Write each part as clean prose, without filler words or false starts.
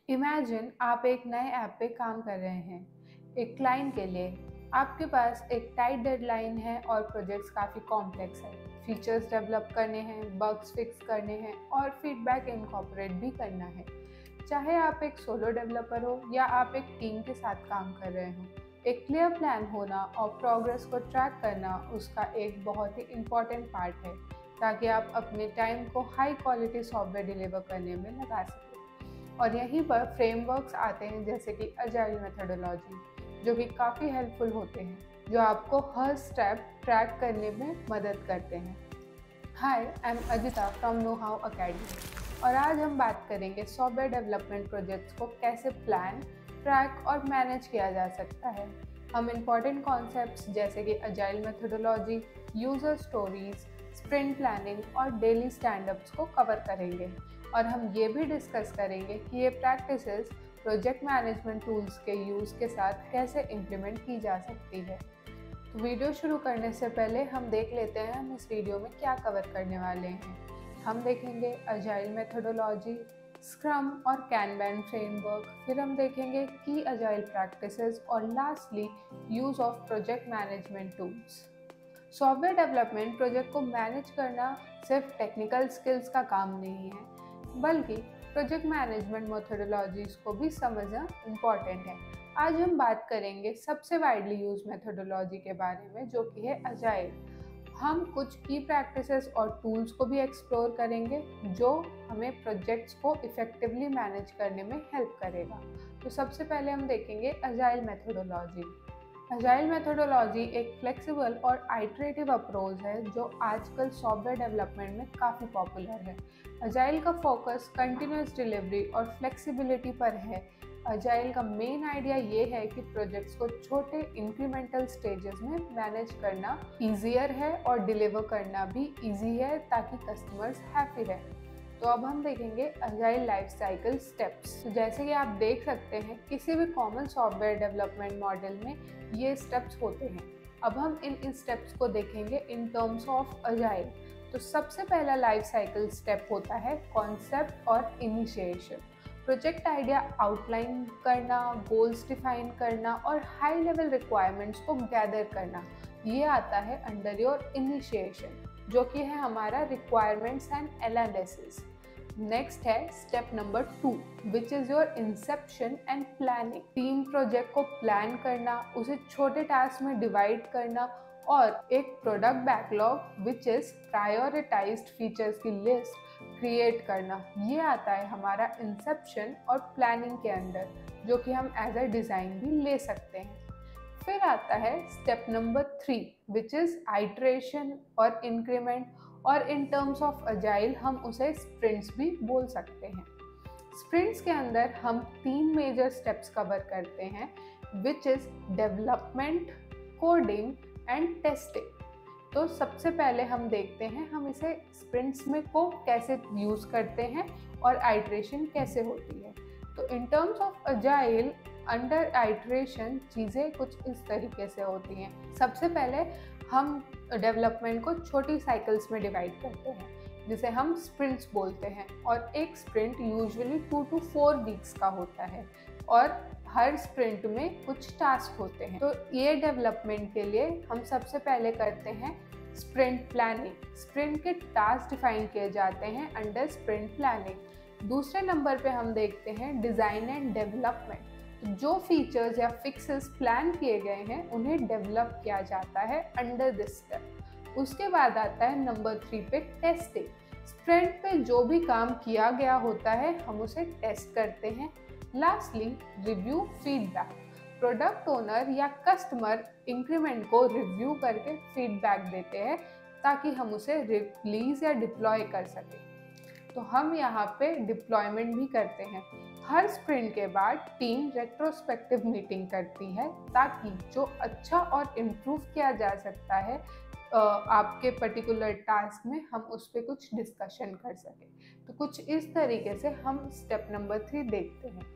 Imagine आप एक नए ऐप पे काम कर रहे हैं एक क्लाइंट के लिए। आपके पास एक टाइट डेडलाइन है और प्रोजेक्ट्स काफ़ी कॉम्प्लेक्स है। फीचर्स डेवलप करने हैं, बग्स फिक्स करने हैं और फीडबैक इनकॉर्पोरेट भी करना है। चाहे आप एक सोलो डेवलपर हो या आप एक टीम के साथ काम कर रहे हो, एक क्लियर प्लान होना और प्रोग्रेस को ट्रैक करना उसका एक बहुत ही इम्पॉर्टेंट पार्ट है, ताकि आप अपने टाइम को हाई क्वालिटी सॉफ्टवेयर डिलीवर करने में लगा सकें। और यहीं पर फ्रेमवर्क्स आते हैं जैसे कि अजाइल मेथोडोलॉजी, जो कि काफ़ी हेल्पफुल होते हैं, जो आपको हर स्टेप ट्रैक करने में मदद करते हैं। Hi, I am Ajita from know how academy और आज हम बात करेंगे सॉफ्टवेयर डेवलपमेंट प्रोजेक्ट्स को कैसे प्लान, ट्रैक और मैनेज किया जा सकता है। हम इम्पॉर्टेंट कॉन्सेप्ट्स जैसे कि agile methodology, user stories, sprint planning और डेली स्टैंडअप्स को कवर करेंगे। और हम ये भी डिस्कस करेंगे कि ये प्रैक्टिसेस प्रोजेक्ट मैनेजमेंट टूल्स के यूज़ के साथ कैसे इम्प्लीमेंट की जा सकती है। तो वीडियो शुरू करने से पहले हम देख लेते हैं हम इस वीडियो में क्या कवर करने वाले हैं। हम देखेंगे अजाइल मेथोडोलॉजी, स्क्रम और कैनबैन फ्रेमवर्क, फिर हम देखेंगे की अजाइल प्रैक्टिसेस और lastly use of project management tools. Software development project को मैनेज करना सिर्फ टेक्निकल स्किल्स का काम नहीं है, बल्कि प्रोजेक्ट मैनेजमेंट मेथोडोलॉजीज को भी समझना इम्पॉर्टेंट है। आज हम बात करेंगे सबसे वाइडली यूज मेथोडोलॉजी के बारे में, जो कि है अजाइल। हम कुछ की प्रैक्टिसेस और टूल्स को भी एक्सप्लोर करेंगे जो हमें प्रोजेक्ट्स को इफेक्टिवली मैनेज करने में हेल्प करेगा। तो सबसे पहले हम देखेंगे अजाइल मेथोडोलॉजी। अजाइल मेथोडोलॉजी एक फ्लेक्सिबल और आइटरेटिव अप्रोच है जो आजकल सॉफ्टवेयर डेवलपमेंट में काफ़ी पॉपुलर है। अजाइल का फोकस कंटिन्यूस डिलीवरी और फ्लेक्सिबिलिटी पर है। अजाइल का मेन आइडिया ये है कि प्रोजेक्ट्स को छोटे इंक्रीमेंटल स्टेजेस में मैनेज करना ईजियर है और डिलीवर करना भी ईजी है, ताकि कस्टमर्स हैप्पी रहें। तो अब हम देखेंगे अजाइल लाइफ साइकिल स्टेप्स। तो जैसे कि आप देख सकते हैं किसी भी कॉमन सॉफ्टवेयर डेवलपमेंट मॉडल में ये स्टेप्स होते हैं। अब हम इन स्टेप्स को देखेंगे इन टर्म्स ऑफ अजाइल। तो सबसे पहला लाइफ साइकिल स्टेप होता है कॉन्सेप्ट और इनिशिएशन। प्रोजेक्ट आइडिया आउटलाइन करना, गोल्स डिफाइन करना और हाई लेवल रिक्वायरमेंट्स को गैदर करना, ये आता है अंडर योर इनिशिएशन, जो कि है हमारा रिक्वायरमेंट्स एंड एनालिसिस। नेक्स्ट है step number 2, which is your Inception and planning. Team project को प्लान करना, उसे छोटे टास्क में डिवाइड करना और एक product backlog which is prioritised features की लिस्ट क्रिएट करना, ये आता है हमारा इंसेप्शन और प्लानिंग के अंडर, जो कि हम एज अ डिज़ाइन भी ले सकते हैं। फिर आता है step number 3, which is iteration और इंक्रीमेंट, और इन टर्म्स ऑफ अजाइल हम उसे स्प्रिंट्स भी बोल सकते हैं। स्प्रिंट्स के अंदर हम 3 मेजर स्टेप्स कवर करते हैं, which is development, coding and testing. तो सबसे पहले हम देखते हैं हम इसे स्प्रिंट्स में को कैसे यूज़ करते हैं और आइट्रेशन कैसे होती है। तो in terms of agile under iteration चीज़ें कुछ इस तरीके से होती हैं। सबसे पहले हम डेवलपमेंट को छोटी साइकिल्स में डिवाइड करते हैं, जिसे हम स्प्रिंट्स बोलते हैं, और एक स्प्रिंट यूजुअली 2 to 4 वीक्स का होता है और हर स्प्रिंट में कुछ टास्क होते हैं। तो ये डेवलपमेंट के लिए हम सबसे पहले करते हैं स्प्रिंट प्लानिंग। स्प्रिंट के टास्क डिफाइन किए जाते हैं अंडर स्प्रिंट प्लानिंग। दूसरे नंबर पे हम देखते हैं डिज़ाइन एंड डेवलपमेंट। जो फीचर्स या फिक्सेस प्लान किए गए हैं उन्हें डेवलप किया जाता है अंडर दिस स्टेप। उसके बाद आता है नंबर 3 पे टेस्टिंग। स्प्रिंट पे जो भी काम किया गया होता है हम उसे टेस्ट करते हैं। Lastly review feedback. Product owner या कस्टमर इंक्रीमेंट को रिव्यू करके फीडबैक देते हैं, ताकि हम उसे रिलीज या डिप्लॉय कर सकें। तो हम यहाँ पे डिप्लॉयमेंट भी करते हैं। हर स्प्रिंट के बाद टीम रेट्रोस्पेक्टिव मीटिंग करती है, ताकि जो अच्छा और इम्प्रूव किया जा सकता है आपके पर्टिकुलर टास्क में, हम उस पर कुछ डिस्कशन कर सकें। तो कुछ इस तरीके से हम स्टेप नंबर 3 देखते हैं।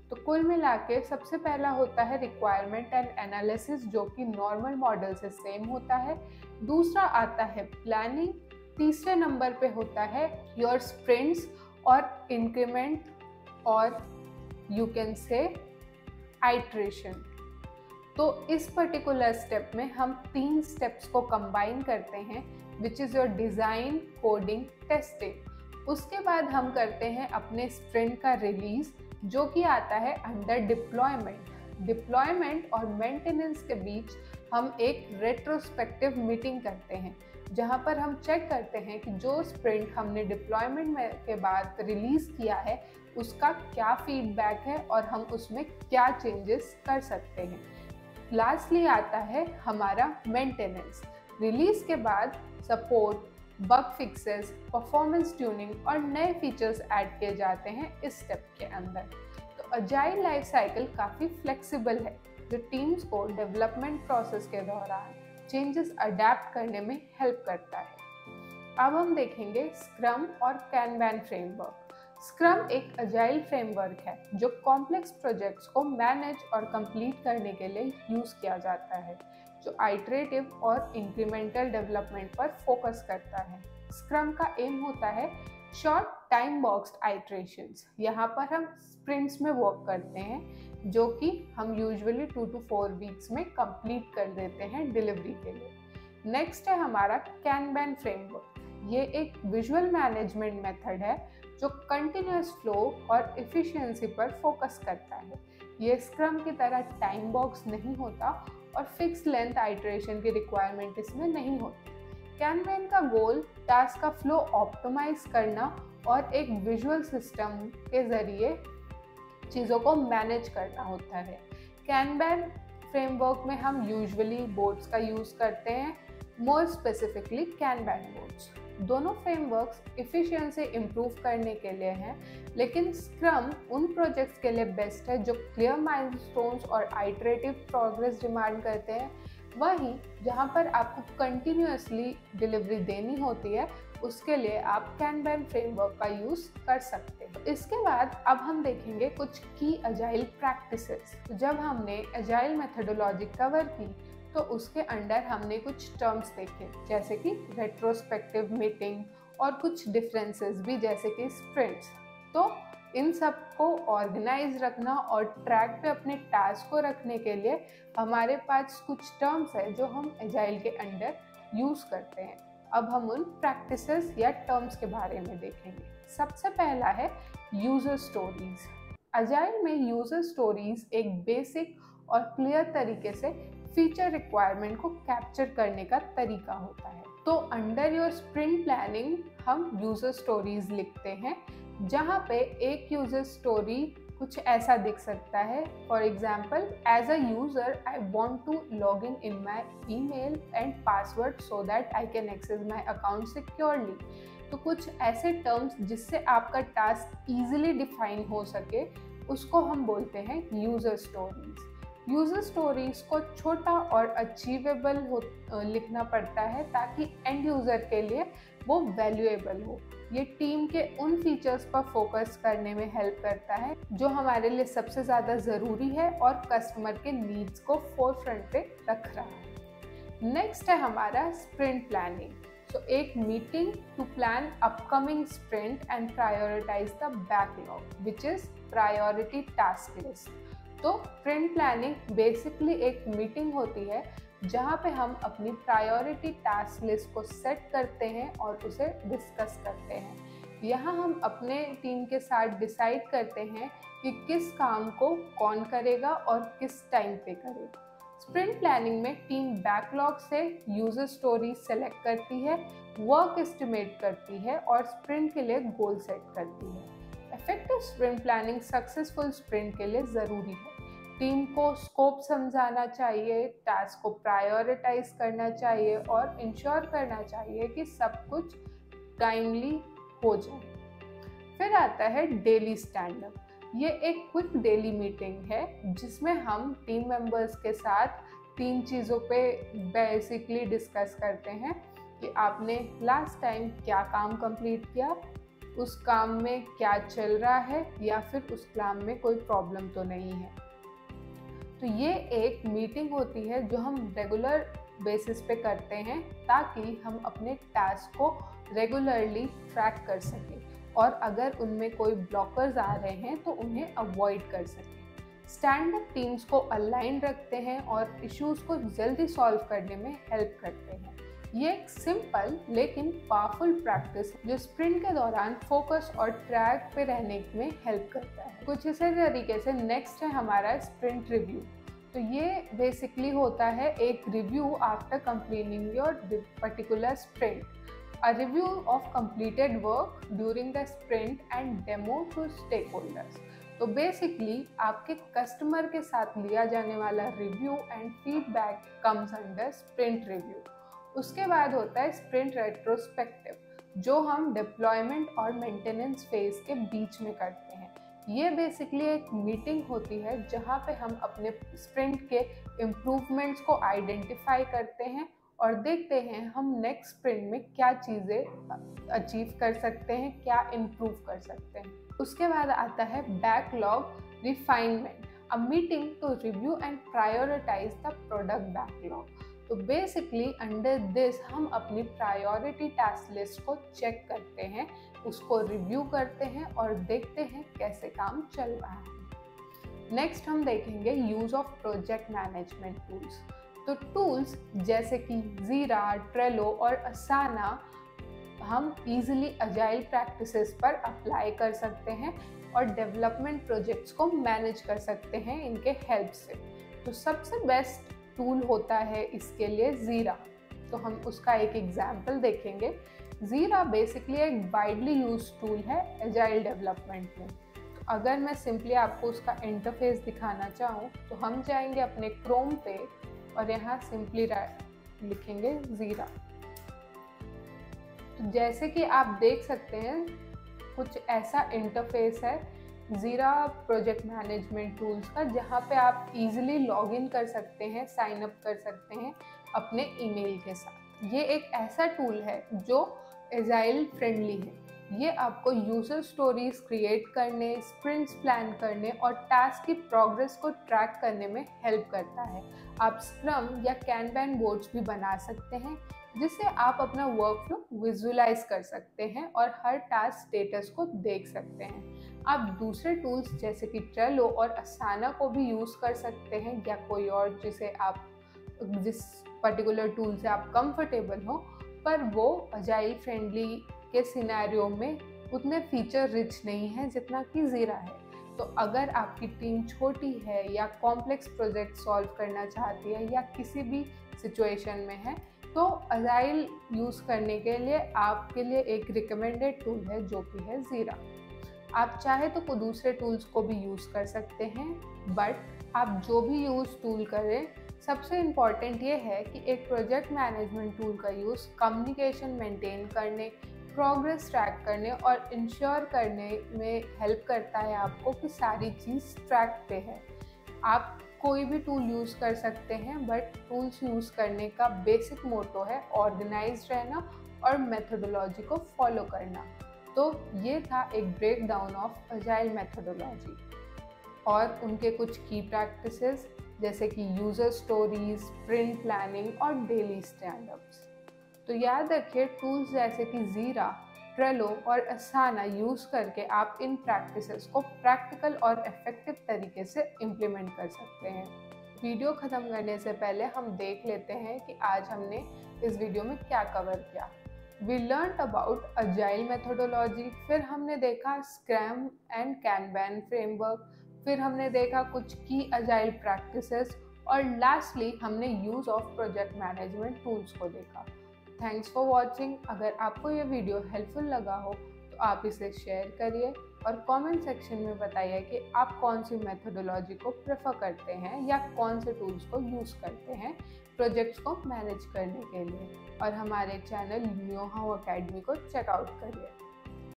तो कुल मिला के सबसे पहला होता है रिक्वायरमेंट एंड एनालिसिस, जो कि नॉर्मल मॉडल से सेम होता है। दूसरा आता है प्लानिंग। तीसरे नंबर पे होता है योर स्प्रिंट्स और इंक्रीमेंट और यू कैन से आइट्रेशन। तो इस पर्टिकुलर स्टेप में हम 3 स्टेप्स को कंबाइन करते हैं, which is your design, coding, testing. उसके बाद हम करते हैं अपने स्प्रिंट का रिलीज, जो कि आता है अंडर डिप्लॉयमेंट। डिप्लॉयमेंट और मेंटेनेंस के बीच हम एक रेट्रोस्पेक्टिव मीटिंग करते हैं, जहां पर हम चेक करते हैं कि जो स्प्रिंट हमने डिप्लॉयमेंट के बाद रिलीज किया है उसका क्या फीडबैक है और हम उसमें क्या चेंजेस कर सकते हैं। लास्टली आता है हमारा मेंटेनेंस। रिलीज के बाद support, bug fixes, performance tuning और नए फीचर्स ऐड किए जाते हैं इस स्टेप के अंदर। तो अजाइल लाइफ साइकिल काफ़ी फ्लेक्सिबल है, जो टीम्स को डेवलपमेंट प्रोसेस के दौरान चेंजेस अडेप्ट करने में हेल्प करता है। अब हम देखेंगे स्क्रम और कैनबैन फ्रेमवर्क। स्क्रम एक अजाइल फ्रेमवर्क है जो कॉम्प्लेक्स प्रोजेक्ट्स को मैनेज और कंप्लीट करने के लिए यूज़ किया जाता है, जो आइटरेटिव और इंक्रीमेंटल डेवलपमेंट पर फोकस करता है। स्क्रम का एम होता है शॉर्ट टाइम बॉक्स्ड आइटरेशंस। यहाँ पर हम स्प्रिंट्स में वर्क करते हैं, जो कि हम यूजुअली 2 to 4 वीक्स में कंप्लीट कर देते हैं डिलीवरी के लिए। नेक्स्ट है हमारा कैनबैन फ्रेमवर्क। ये एक विजुअल मैनेजमेंट मेथड है जो कंटिन्यूअस फ्लो और एफिशिएंसी पर फोकस करता है। ये स्क्रम की तरह टाइम बॉक्स नहीं होता और फिक्स लेंथ आइटरेशन की रिक्वायरमेंट इसमें नहीं होती। कैनबैन का गोल टास्क का फ्लो ऑप्टिमाइज करना और एक विजुअल सिस्टम के जरिए चीज़ों को मैनेज करना होता है। कैनबैन फ्रेमवर्क में हम यूजुअली बोर्ड्स का यूज़ करते हैं, मोर स्पेसिफिकली कैनबैन बोर्ड्स। दोनों फ्रेमवर्क्स एफिशिएंसी इम्प्रूव करने के लिए हैं, लेकिन स्क्रम उन प्रोजेक्ट्स के लिए बेस्ट है जो क्लियर माइलस्टोन्स और आइटरेटिव प्रोग्रेस डिमांड करते हैं। वहीं जहां पर आपको कंटिन्यूअसली डिलीवरी देनी होती है, उसके लिए आप कैनबैन फ्रेमवर्क का यूज़ कर सकते हैं। इसके बाद अब हम देखेंगे कुछ की अजाइल प्रैक्टिसेस। जब हमने अजाइल मेथोडोलॉजी कवर की तो उसके अंडर हमने कुछ टर्म्स देखे, जैसे कि रेट्रोस्पेक्टिव मीटिंग और कुछ डिफरेंसेस भी, जैसे कि स्प्रिंट्स। तो इन सब को ऑर्गेनाइज रखना और ट्रैक पे अपने टास्क को रखने के लिए हमारे पास कुछ टर्म्स है जो हम एजाइल के अंडर यूज़ करते हैं। अब हम उन प्रैक्टिसेस या टर्म्स के बारे में देखेंगे। सबसे पहला है यूज़र स्टोरीज। अजाइल में यूज़र स्टोरीज एक बेसिक और क्लियर तरीके से फीचर रिक्वायरमेंट को कैप्चर करने का तरीका होता है। तो अंडर योर स्प्रिंट प्लानिंग हम यूज़र स्टोरीज लिखते हैं, जहाँ पे एक यूज़र स्टोरी कुछ ऐसा दिख सकता है। For example, as a user I want to log in my email and password so that I can access my account securely. तो कुछ ऐसे टर्म्स जिससे आपका टास्क ईजिली डिफाइन हो सके, उसको हम बोलते हैं यूज़र स्टोरीज। यूज़र स्टोरीज को छोटा और अचीवेबल लिखना पड़ता है ताकि एंड यूज़र के लिए वो वैल्यूएबल हो। ये टीम के उन फीचर्स पर फोकस करने में हेल्प करता है जो हमारे लिए सबसे ज़्यादा ज़रूरी है और कस्टमर के नीड्स को फोरफ्रंट पे रख रहा है। नेक्स्ट है हमारा स्प्रिंट प्लानिंग। तो एक meeting to plan upcoming sprint and prioritize the backlog, which is priority task list. तो स्प्रिंट प्लानिंग बेसिकली एक मीटिंग होती है जहाँ पे हम अपनी प्रायोरिटी टास्क लिस्ट को सेट करते हैं और उसे डिस्कस करते हैं। यहाँ हम अपने टीम के साथ डिसाइड करते हैं कि किस काम को कौन करेगा और किस टाइम पे करेगा। स्प्रिंट प्लानिंग में टीम बैकलॉग से यूज़र स्टोरी सेलेक्ट करती है, वर्क एस्टिमेट करती है और स्प्रिंट के लिए गोल सेट करती है। Effective sprint planning successful sprint के लिए ज़रूरी है। टीम को स्कोप समझाना चाहिए, टास्क को प्रायोरिटाइज करना चाहिए और इंश्योर करना चाहिए कि सब कुछ टाइमली हो जाए। फिर आता है डेली स्टैंड अप। ये एक क्विक डेली मीटिंग है जिसमें हम टीम मेंबर्स के साथ 3 चीज़ों पे बेसिकली डिस्कस करते हैं कि आपने लास्ट टाइम क्या काम कंप्लीट किया, उस काम में क्या चल रहा है या फिर उस काम में कोई प्रॉब्लम तो नहीं है। तो ये एक मीटिंग होती है जो हम रेगुलर बेसिस पे करते हैं ताकि हम अपने टास्क को रेगुलरली ट्रैक कर सकें। और अगर उनमें कोई ब्लॉकर्स आ रहे हैं तो उन्हें अवॉइड कर सकें। स्टैंड अप टीम्स को अलाइन रखते हैं और इश्यूज को जल्दी सॉल्व करने में हेल्प करते हैं। ये एक सिंपल लेकिन पावरफुल प्रैक्टिस जो स्प्रिंट के दौरान फोकस और ट्रैक पे रहने में हेल्प करता है। कुछ इसी तरीके से नेक्स्ट है हमारा स्प्रिंट रिव्यू। तो ये बेसिकली होता है एक review after completing your particular sprint, a review of completed work during the sprint and demo to stakeholders. तो बेसिकली आपके कस्टमर के साथ लिया जाने वाला review and feedback comes under sprint review. उसके बाद होता है स्प्रिंट रेट्रोस्पेक्टिव, जो हम डिप्लॉयमेंट और मेंटेनेंस फेज के बीच में करते हैं। ये बेसिकली एक मीटिंग होती है जहाँ पे हम अपने स्प्रिंट के इम्प्रूवमेंट्स को आइडेंटिफाई करते हैं और देखते हैं हम नेक्स्ट स्प्रिंट में क्या चीज़ें अचीव कर सकते हैं, क्या इम्प्रूव कर सकते हैं। उसके बाद आता है backlog refinement, a meeting to review and prioritize the product backlog. तो बेसिकली अंडर दिस हम अपनी प्रायोरिटी टास्क लिस्ट को चेक करते हैं, उसको रिव्यू करते हैं और देखते हैं कैसे काम चल रहा है। नेक्स्ट हम देखेंगे use of project management tools. तो टूल्स जैसे कि जीरा, ट्रेलो और असाना हम इजीली अजाइल प्रैक्टिसेस पर अप्लाई कर सकते हैं और डेवलपमेंट प्रोजेक्ट्स को मैनेज कर सकते हैं इनके हेल्प से। तो सबसे बेस्ट टूल होता है इसके लिए जीरा। तो हम उसका एक एग्जाम्पल देखेंगे। जीरा बेसिकली एक वाइडली यूज टूल है एजाइल डेवलपमेंट में। तो अगर मैं सिंपली आपको उसका इंटरफेस दिखाना चाहूँ तो हम जाएंगे अपने क्रोम पे और यहाँ सिंपली लिखेंगे जीरा। तो जैसे कि आप देख सकते हैं कुछ ऐसा इंटरफेस है जीरा प्रोजेक्ट मैनेजमेंट टूल्स का, जहाँ पे आप इजीली लॉगिन कर सकते हैं, साइन अप कर सकते हैं अपने ईमेल के साथ। ये एक ऐसा टूल है जो एजाइल फ्रेंडली है। ये आपको यूजर स्टोरीज क्रिएट करने, स्प्रिंट्स प्लान करने और टास्क की प्रोग्रेस को ट्रैक करने में हेल्प करता है। आप स्क्रम या कैनबैन बोर्ड्स भी बना सकते हैं जिससे आप अपना वर्कफ्लो विजुअलाइज कर सकते हैं और हर टास्क स्टेटस को देख सकते हैं। आप दूसरे टूल्स जैसे कि ट्रेलो और असाना को भी यूज़ कर सकते हैं या कोई और जिस पर्टिकुलर टूल से आप कंफर्टेबल हो, पर वो अजाइल फ्रेंडली के सिनेरियो में उतने फीचर रिच नहीं है जितना कि जीरा है। तो अगर आपकी टीम छोटी है या कॉम्प्लेक्स प्रोजेक्ट सॉल्व करना चाहती है या किसी भी सिचुएशन में है, तो अजाइल यूज़ करने के लिए आपके लिए एक रिकमेंडेड टूल है जो कि है जीरा। आप चाहे तो दूसरे टूल्स को भी यूज़ कर सकते हैं, बट आप जो भी यूज़ टूल करें, सबसे इम्पॉर्टेंट ये है कि एक प्रोजेक्ट मैनेजमेंट टूल का यूज़ कम्युनिकेशन मेंटेन करने, प्रोग्रेस ट्रैक करने और इंश्योर करने में हेल्प करता है आपको कि सारी चीज़ ट्रैक पे है। आप कोई भी टूल यूज़ कर सकते हैं, बट टूल्स यूज़ करने का बेसिक मोटो है ऑर्गेनाइज्ड रहना और मेथोडोलॉजी को फॉलो करना। तो ये था एक break down of agile methodology और उनके कुछ की प्रैक्टिसेस जैसे कि यूज़र स्टोरीज, स्प्रिंट प्लानिंग और डेली स्टैंड-अप्स। तो याद रखिए टूल्स जैसे कि जीरा, ट्रेलो और असाना यूज़ करके आप इन प्रैक्टिसेस को प्रैक्टिकल और इफेक्टिव तरीके से इम्प्लीमेंट कर सकते हैं। वीडियो ख़त्म करने से पहले हम देख लेते हैं कि आज हमने इस वीडियो में क्या कवर किया। We learn about agile methodology, फिर हमने देखा स्क्रैम एंड कैनबैन फ्रेमवर्क, फिर हमने देखा कुछ की अजाइल प्रैक्टिसेस और लास्टली हमने use of project management tools को देखा। Thanks for watching. अगर आपको ये वीडियो हेल्पफुल लगा हो तो आप इसे शेयर करिए और कमेंट सेक्शन में बताइए कि आप कौन सी मेथोडोलॉजी को प्रेफर करते हैं या कौन से टूल्स को यूज़ करते हैं प्रोजेक्ट्स को मैनेज करने के लिए। और हमारे चैनल न्यू हाउ अकेडमी को चेकआउट करिए।